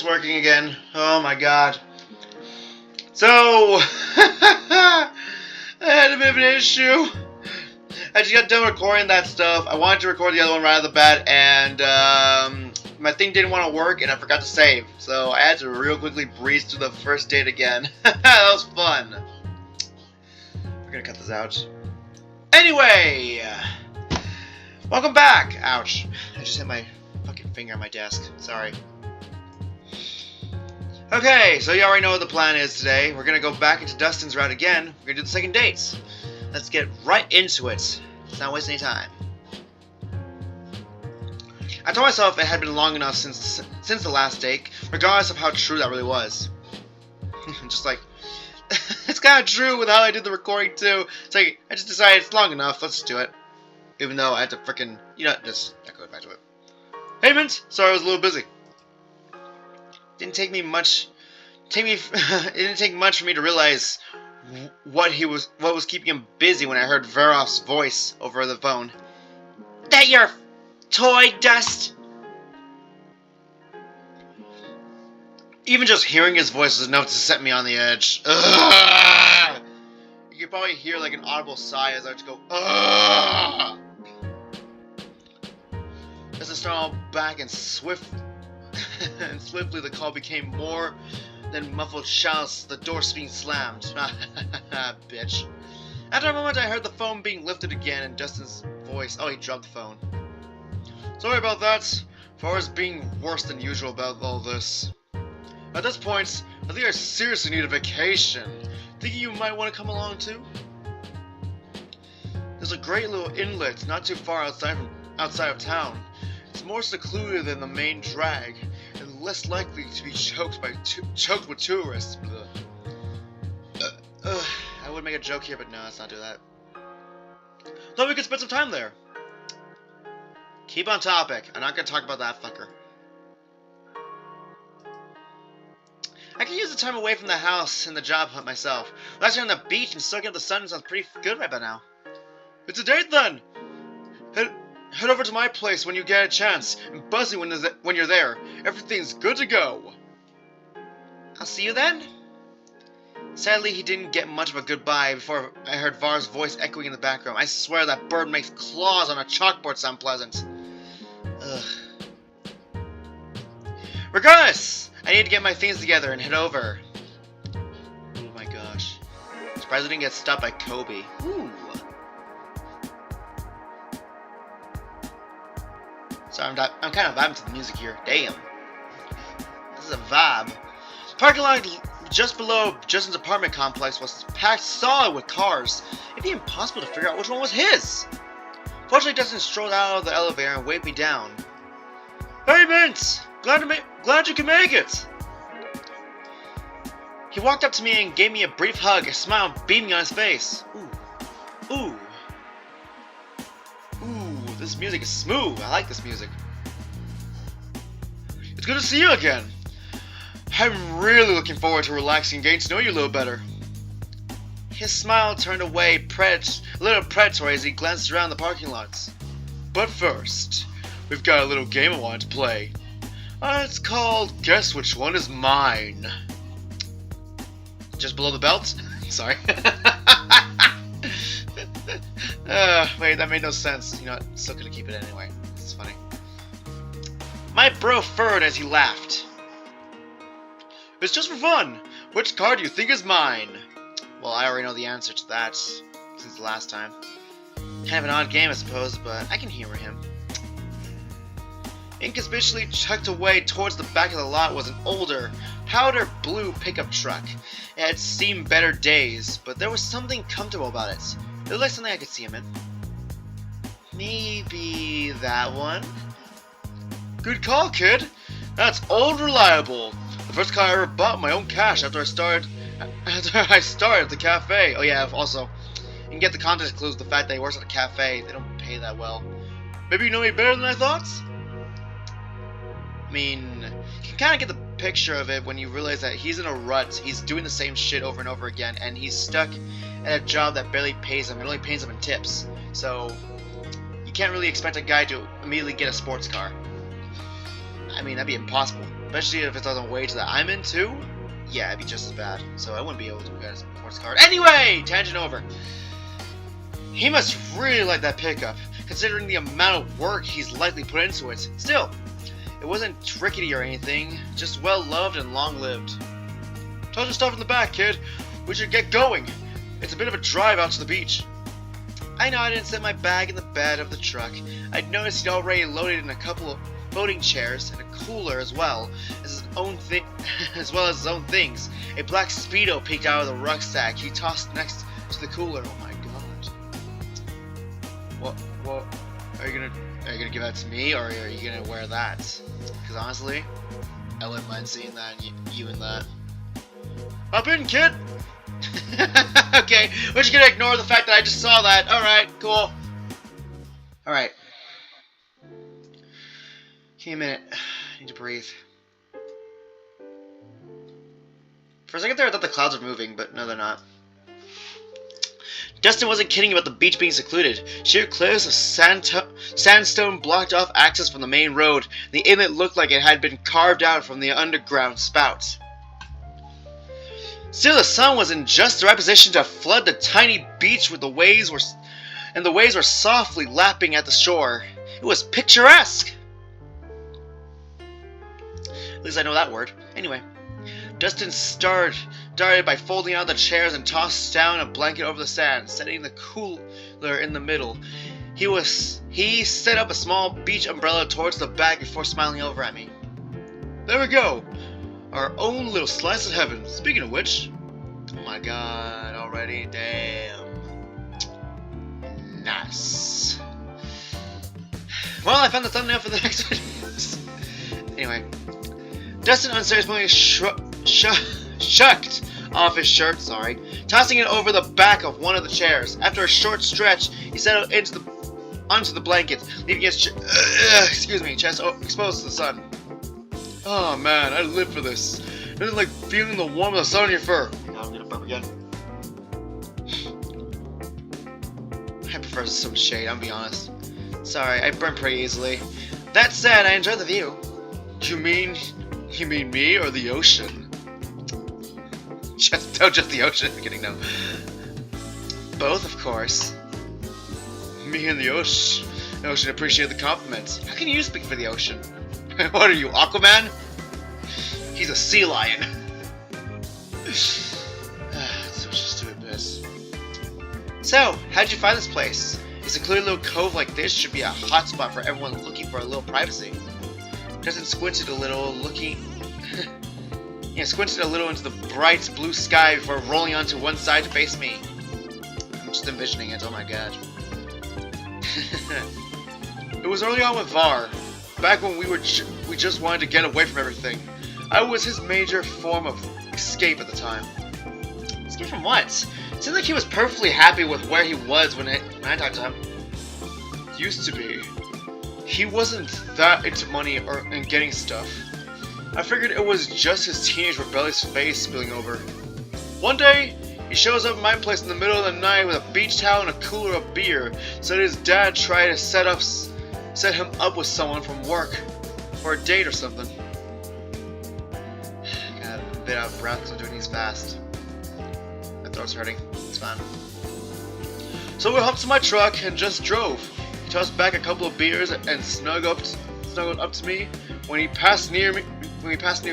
it's working again. Oh my god. So, I had a bit of an issue. I just got done recording that stuff. I wanted to record the other one right off the bat, and my thing didn't want to work, and I forgot to save. So I had to real quickly breeze through the first date again. That was fun. We're gonna cut this out. Anyway, welcome back. Ouch. I just hit my fucking finger on my desk. Sorry. Okay, so you already know what the plan is today. We're gonna go back into Dustin's route again. We're gonna do the second dates. Let's get right into it. Let's not waste any time. I told myself it had been long enough since the last date, regardless of how true that really was. Just like, it's kind of true with how I did the recording too. It's like, I just decided it's long enough, let's just do it. Even though I had to frickin', just echo back to it. Hey Mint, sorry I was a little busy. It didn't take much for me to realize what was keeping him busy when I heard Verov's voice over the phone. That your toy, Dust? Even just hearing his voice was enough to set me on the edge. Ugh! You could probably hear like an audible sigh as I just go, ugh! As I snarled back and swiftly the call became more than muffled shouts, the door being slammed. Bitch. After a moment I heard the phone being lifted again and Dustin's voice. Oh, he dropped the phone. Sorry about that. For us being worse than usual about all this. At this point, I think I seriously need a vacation. Thinking you might want to come along too? There's a great little inlet not too far outside of town. It's more secluded than the main drag, and less likely to be choked with tourists. I would make a joke here, but no, let's not do that. Thought we could spend some time there. Keep on topic. I'm not gonna talk about that fucker. I could use the time away from the house and the job hunt myself. Last year on the beach and soaking up the sun sounds pretty good right by now. It's a date then! Head over to my place when you get a chance. I'm buzzing when you're there. Everything's good to go. I'll see you then? Sadly, he didn't get much of a goodbye before I heard Var's voice echoing in the background. I swear that bird makes claws on a chalkboard sound pleasant. Ugh. Regardless, I need to get my things together and head over. Oh my gosh. Surprised I didn't get stopped by Kobe. Ooh. So I'm kind of vibing to the music here. Damn. This is a vibe. Parking lot just below Justin's apartment complex was packed solid with cars. It'd be impossible to figure out which one was his. Fortunately, Dustin strolled out of the elevator and waved me down. Hey, Mint! Glad you can make it! He walked up to me and gave me a brief hug, a smile beaming on his face. Ooh. Ooh. This music is smooth. I like this music. It's good to see you again. I'm really looking forward to relaxing and getting to know you a little better. His smile turned away, a little predatory as he glanced around the parking lots. But first, we've got a little game I wanted to play. It's called Guess Which One Is Mine. Just below the belt? Sorry. Wait, that made no sense. You know what? Still gonna keep it anyway. It's funny. My bro furred as he laughed. It's just for fun. Which card do you think is mine? Well, I already know the answer to that since the last time. Kind of an odd game, I suppose, but I can humor him. Inconspicuously tucked away towards the back of the lot was an older, powder blue pickup truck. It had seen better days, but there was something comfortable about it. It looked like something I could see him in. Maybe that one? Good call, kid. That's old reliable. The first car I ever bought my own cash after I started at the cafe. Oh yeah, also, you can get the context clues with the fact that he works at a cafe. They don't pay that well. Maybe you know me better than I thought? I mean, you can kind of get the picture of it when you realize that he's in a rut. He's doing the same shit over and over again, and he's stuck at a job that barely pays him. It only pays him in tips. So you can't really expect a guy to immediately get a sports car. I mean, that'd be impossible. Especially if it's on the wage that I'm in too. Yeah, it'd be just as bad. So I wouldn't be able to get a sports card. Anyway, tangent over. He must really like that pickup, considering the amount of work he's likely put into it. Still, it wasn't rickety or anything, just well loved and long lived. Told your stuff in the back, kid. We should get going. It's a bit of a drive out to the beach. I nodded and set my bag in the bed of the truck. I'd noticed he'd already loaded in a couple of folding chairs and a cooler as well as his own things. A black Speedo peeked out of the rucksack he tossed next to the cooler. Oh my god. What are you gonna give that to me, or are you gonna wear that? Because honestly, I wouldn't mind seeing that and you in that. Hop in, kid! Okay, we're just gonna ignore the fact that I just saw that. Alright, cool. Alright. Give me a minute. I need to breathe. For a second there, I thought the clouds were moving, but no, they're not. Dustin wasn't kidding about the beach being secluded. Sheer cliffs of sandstone blocked off access from the main road. The inlet looked like it had been carved out from the underground spout. Still, the sun was in just the right position to flood the tiny beach with the waves were softly lapping at the shore. It was picturesque. At least I know that word. Anyway, Dustin started by folding out the chairs and tossed down a blanket over the sand, setting the cooler in the middle. He set up a small beach umbrella towards the back before smiling over at me. There we go! Our own little slice of heaven. Speaking of which, oh my god, already, damn. Nice. Well, I found the thumbnail for the next video. Anyway, Dustin unceremoniously shucked off his shirt, tossing it over the back of one of the chairs. After a short stretch, he settled onto the blanket, leaving his chest exposed to the sun. Oh man, I live for this. Nothing like feeling the warmth of the sun on your fur. Now I'm gonna burp again. I prefer some shade, I'm gonna be honest. Sorry, I burn pretty easily. That said, I enjoy the view. You mean me or the ocean? Just the ocean. I'm kidding, no. Both, of course. Me and the ocean. The ocean appreciate the compliments. How can you speak for the ocean? What are you, Aquaman? He's a sea lion. Such a stupid piss. So, how'd you find this place? A secluded little cove like this should be a hot spot for everyone looking for a little privacy. Dustin squinted a little, squinted a little into the bright blue sky before rolling onto one side to face me. I'm just envisioning it. Oh my god. It was early on with Var. Back when we just wanted to get away from everything. I was his major form of escape at the time. Escape from what? It seemed like he was perfectly happy with where he was when I talked to him. Used to be. He wasn't that into money and getting stuff. I figured it was just his teenage rebellious phase spilling over. One day, he shows up at my place in the middle of the night with a beach towel and a cooler of beer, so that his dad tried to set him up with someone from work for a date or something. Got a bit out of breath because I'm doing these fast. My throat's hurting. It's fine. So we hopped to my truck and just drove. He tossed back a couple of beers and snuggled up to me. When he passed near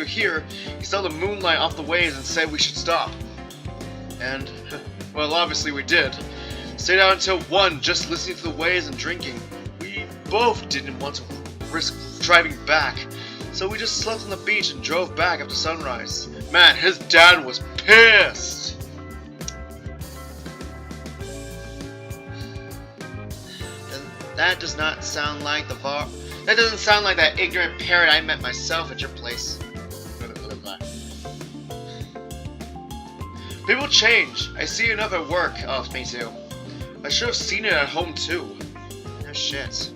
here, he saw the moonlight off the waves and said we should stop. And, well, obviously we did. Stayed out until 1, just listening to the waves and drinking. We both didn't want to risk driving back, so we just slept on the beach and drove back after sunrise. Man, his dad was pissed! That does not sound like the Var. That doesn't sound like that ignorant parrot I met myself at your place. People change. I see enough at work. Oh, me too. I should have seen it at home too. No shit.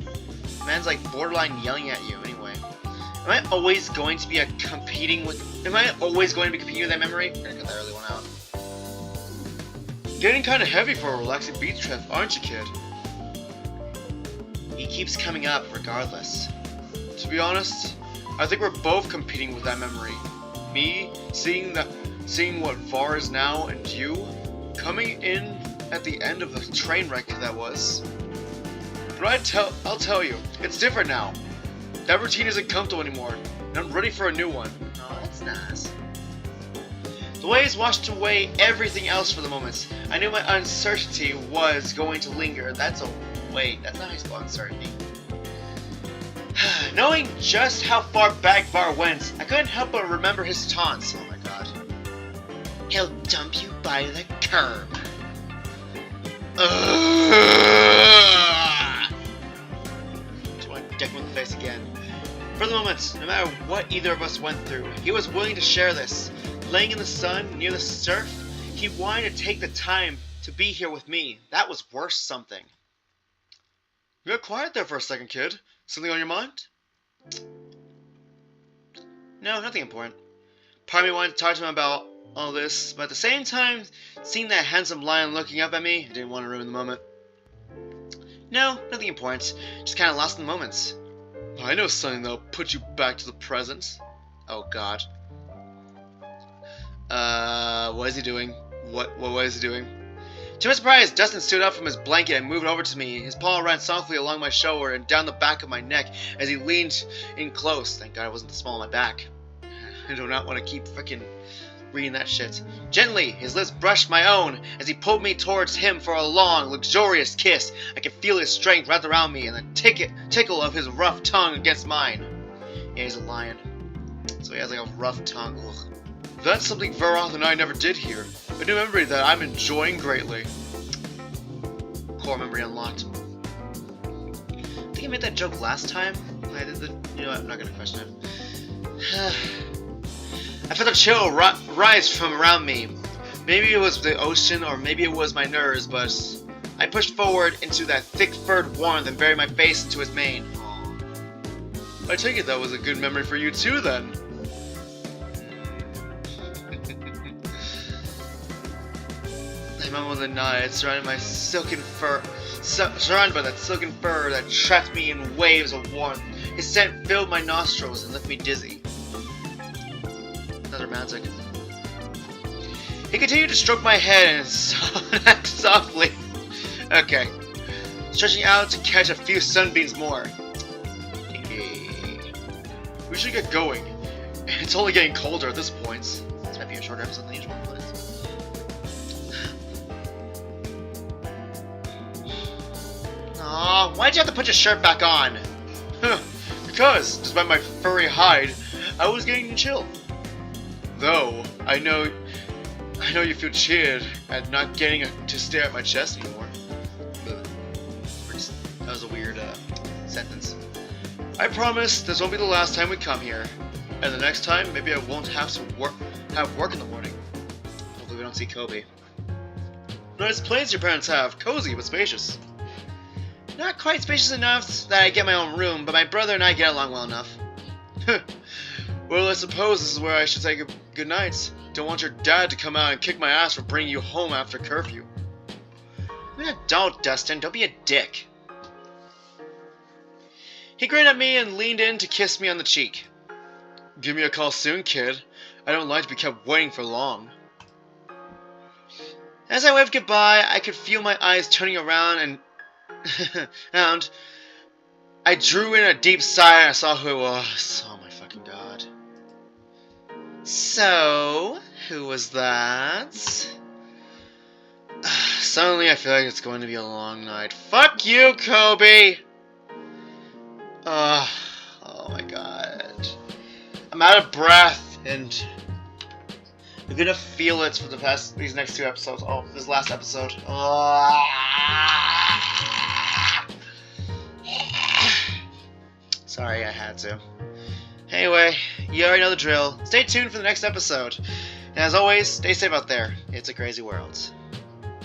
Man's like borderline yelling at you anyway. Am I always going to be competing with that memory? I'm gonna cut that early one out. Getting kinda heavy for a relaxing beach trip, aren't you, kid? He keeps coming up regardless. To be honest, I think we're both competing with that memory. Me, seeing what Var is now, and you, coming in at the end of the train wreck that was. But I'll tell you, it's different now. That routine isn't comfortable anymore, and I'm ready for a new one. Oh, that's nice. The waves washed away everything else for the moment. I knew my uncertainty was going to linger. That's not how you spell uncertainty. Knowing just how far back Var went, I couldn't help but remember his taunts. Oh my god. He'll dump you by the curb. Just want to deck him in the face again. For the moment, no matter what either of us went through, he was willing to share this. Laying in the sun, near the surf, he wanted to take the time to be here with me. That was worth something. You got quiet there for a second, kid. Something on your mind? No, nothing important. Part of me wanted to talk to him about all this, but at the same time, seeing that handsome lion looking up at me, I didn't want to ruin the moment. No, nothing important. Just kind of lost in the moments. I know something that'll put you back to the present. Oh god. What is he doing? What is he doing? To my surprise, Dustin stood up from his blanket and moved over to me. His paw ran softly along my shoulder and down the back of my neck as he leaned in close. Thank God it wasn't the small of my back. I do not want to keep frickin' reading that shit. Gently, his lips brushed my own as he pulled me towards him for a long, luxurious kiss. I could feel his strength wrapped around me and the tickle of his rough tongue against mine. Yeah, he's a lion, so he has like a rough tongue. Ugh. That's something Varoth and I never did here. A new memory that I'm enjoying greatly. Core memory unlocked. I think I made that joke last time. I did the. You know what? I'm not gonna question it. I felt a chill rise from around me. Maybe it was the ocean, or maybe it was my nerves, but I pushed forward into that thick furred warmth and buried my face into his mane. I take it that was a good memory for you too, then. I remember the night surrounded by surrounded by that silken fur that trapped me in waves of warmth. His scent filled my nostrils and left me dizzy. That's romantic. He continued to stroke my head and softly. Okay. Stretching out to catch a few sunbeams more. We should get going. It's only getting colder at this point. This might be a shorter episode than usual. Aw, why'd you have to put your shirt back on? Because, despite my furry hide, I was getting chill. Though, I know you feel cheered at not getting to stare at my chest anymore. That was a weird sentence. I promise this won't be the last time we come here. And the next time, maybe I won't have to have work in the morning. Hopefully we don't see Kobe. Nice place your parents have. Cozy but spacious. Not quite spacious enough that I get my own room, but my brother and I get along well enough. Well, I suppose this is where I should say good night. Don't want your dad to come out and kick my ass for bringing you home after curfew. I'm an adult, Dustin. Don't be a dick. He grinned at me and leaned in to kiss me on the cheek. Give me a call soon, kid. I don't like to be kept waiting for long. As I waved goodbye, I could feel my eyes turning around and I drew in a deep sigh and I saw who it was. Oh my fucking god. So, who was that? Suddenly I feel like it's going to be a long night. Fuck you, Kobe! Oh my god. I'm out of breath and you're gonna feel it for these next two episodes. Oh, this last episode. Sorry, I had to. Anyway, you already know the drill. Stay tuned for the next episode. And as always, stay safe out there. It's a crazy world.